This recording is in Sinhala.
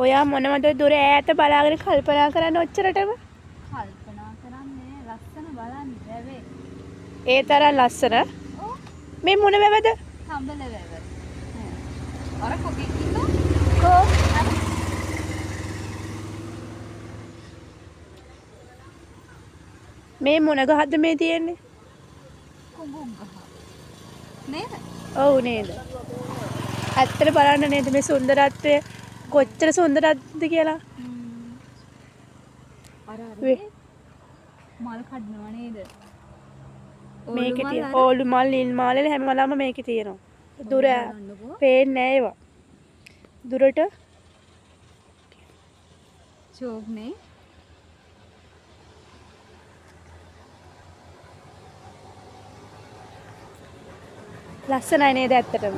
ඔයා මොනවද දුර ඈත බලාගෙන කල්පනා කරන්න ඔච්චරටම? කල්පනා කරන්නේ ලස්සන බලන්න වැවේ. ඒ තරම් ලස්සන. ඔව්. මේ මොන වැවද? හම්බල වැව. අර කොකෙක් ඉන්නවා. කෝ අර මේ මොන ගහද මේ තියෙන්නේ? කුඹුම් ගහ. නේද? ඔව් නේද? ඇත්තට බලන්න නේද මේ සුන්දරත්වය කොච්චර සුන්දරත්වද කියලා? අර වේ. මල් කඩනවා නේද? මේකේ තියෙන ඕලු මල් නිල් මාලේ හැමලම මේකේ තියෙනවා. දුර බලන්නකෝ. පේන්නේ නැහැ ඒවා. දුරට චෝක්නේ. ලස්සනයි නේද ඇත්තටම?